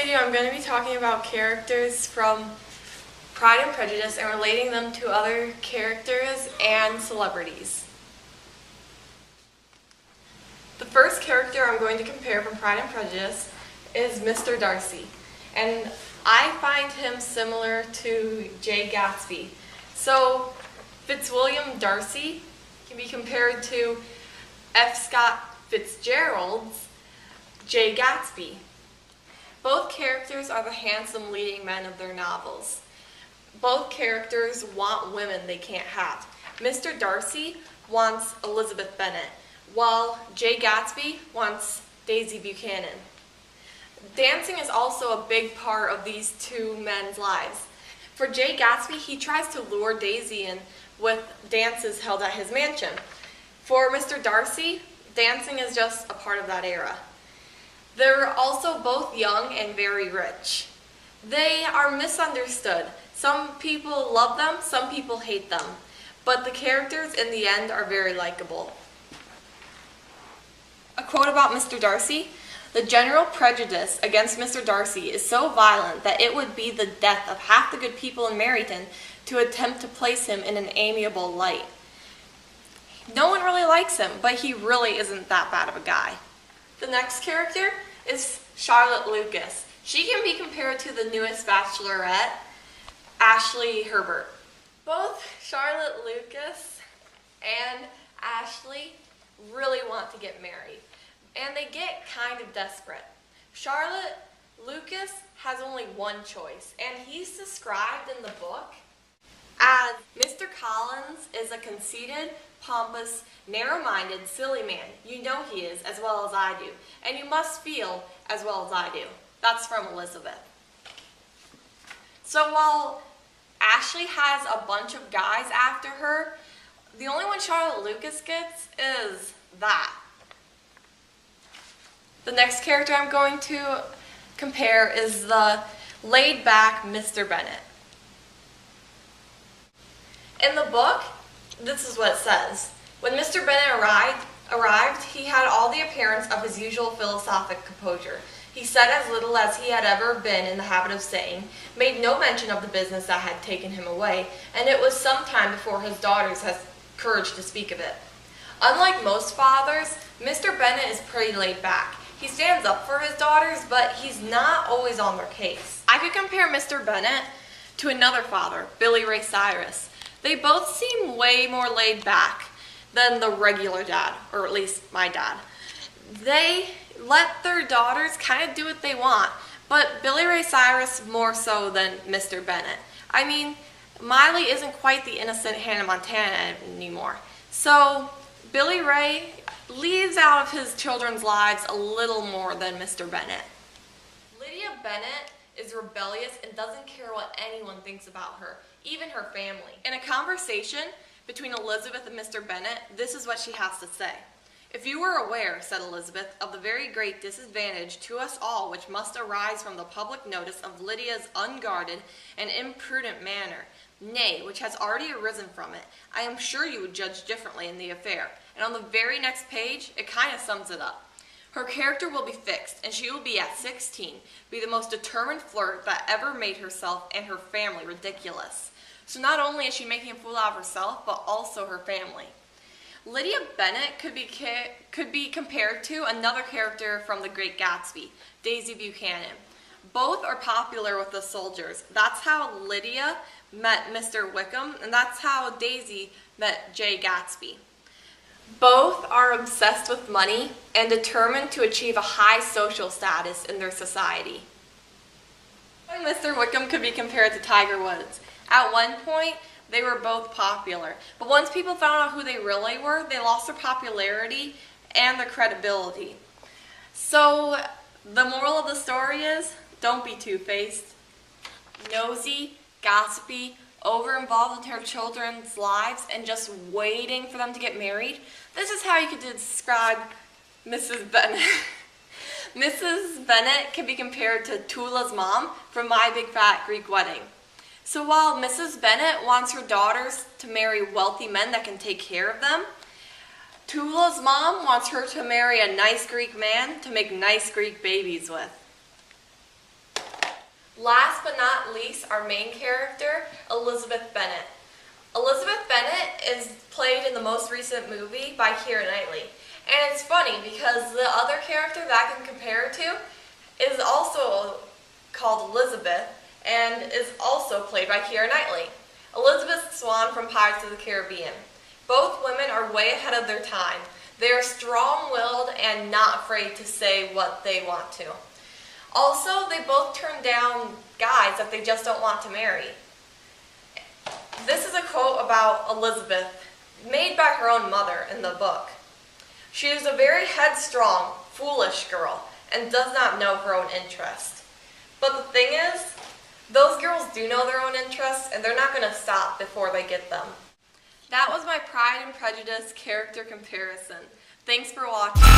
video, I'm going to be talking about characters from Pride and Prejudice and relating them to other characters and celebrities. The first character I'm going to compare from Pride and Prejudice is Mr. Darcy, and I find him similar to Jay Gatsby. So Fitzwilliam Darcy can be compared to F. Scott Fitzgerald's Jay Gatsby. Both characters are the handsome leading men of their novels. Both characters want women they can't have. Mr. Darcy wants Elizabeth Bennet, while Jay Gatsby wants Daisy Buchanan. Dancing is also a big part of these two men's lives. For Jay Gatsby, he tries to lure Daisy in with dances held at his mansion. For Mr. Darcy, dancing is just a part of that era. They're also both young and very rich. They are misunderstood. Some people love them, some people hate them. But the characters in the end are very likable. A quote about Mr. Darcy: "The general prejudice against Mr. Darcy is so violent that it would be the death of half the good people in Meryton to attempt to place him in an amiable light." No one really likes him, but he really isn't that bad of a guy. The next character is Charlotte Lucas. She can be compared to the newest bachelorette, Ashley Herbert. Both Charlotte Lucas and Ashley really want to get married, and they get kind of desperate. Charlotte Lucas has only one choice, and he's described in the book as Mr. Collins is a conceited, pompous, narrow-minded, silly man. You know he is, as well as I do, and you must feel as well as I do. That's from Elizabeth. So while Ashley has a bunch of guys after her, the only one Charlotte Lucas gets is that. The next character I'm going to compare is the laid-back Mr. Bennet. In the book, this is what it says. When Mr. Bennet arrived, he had all the appearance of his usual philosophic composure. He said as little as he had ever been in the habit of saying, made no mention of the business that had taken him away, and it was some time before his daughters had courage to speak of it. Unlike most fathers, Mr. Bennet is pretty laid back. He stands up for his daughters, but he's not always on their case. I could compare Mr. Bennet to another father, Billy Ray Cyrus. They both seem way more laid back than the regular dad, or at least my dad. They let their daughters kind of do what they want, but Billy Ray Cyrus more so than Mr. Bennet. I mean, Miley isn't quite the innocent Hannah Montana anymore. So Billy Ray leaves out of his children's lives a little more than Mr. Bennet. Lydia Bennet is rebellious and doesn't care what anyone thinks about her, even her family. In a conversation between Elizabeth and Mr. Bennet, this is what she has to say. "If you were aware," said Elizabeth, "of the very great disadvantage to us all which must arise from the public notice of Lydia's unguarded and imprudent manner, nay, which has already arisen from it, I am sure you would judge differently in the affair." And on the very next page, it kind of sums it up. "Her character will be fixed, and she will be at 16, be the most determined flirt that ever made herself and her family ridiculous." So not only is she making a fool out of herself, but also her family. Lydia Bennet could be compared to another character from The Great Gatsby, Daisy Buchanan. Both are popular with the soldiers. That's how Lydia met Mr. Wickham, and that's how Daisy met Jay Gatsby. Both are obsessed with money and determined to achieve a high social status in their society. And Mr. Wickham could be compared to Tiger Woods. At one point, they were both popular, but once people found out who they really were, they lost their popularity and their credibility. So the moral of the story is, don't be two-faced. Nosy, gossipy, over-involved in her children's lives, and just waiting for them to get married. This is how you could describe Mrs. Bennet. Mrs. Bennet can be compared to Tula's mom from My Big Fat Greek Wedding. So while Mrs. Bennet wants her daughters to marry wealthy men that can take care of them, Tula's mom wants her to marry a nice Greek man to make nice Greek babies with. Last but not least, our main character, Elizabeth Bennet. Elizabeth Bennet is played in the most recent movie by Keira Knightley. And it's funny because the other character that I can compare her to is also called Elizabeth and is also played by Keira Knightley. Elizabeth Swann from Pirates of the Caribbean. Both women are way ahead of their time. They are strong-willed and not afraid to say what they want to. Also, they both turn down guys that they just don't want to marry. This is a quote about Elizabeth, made by her own mother in the book. She is a very headstrong, foolish girl and does not know her own interest. But the thing is, those girls do know their own interests and they're not going to stop before they get them. That was my Pride and Prejudice character comparison. Thanks for watching.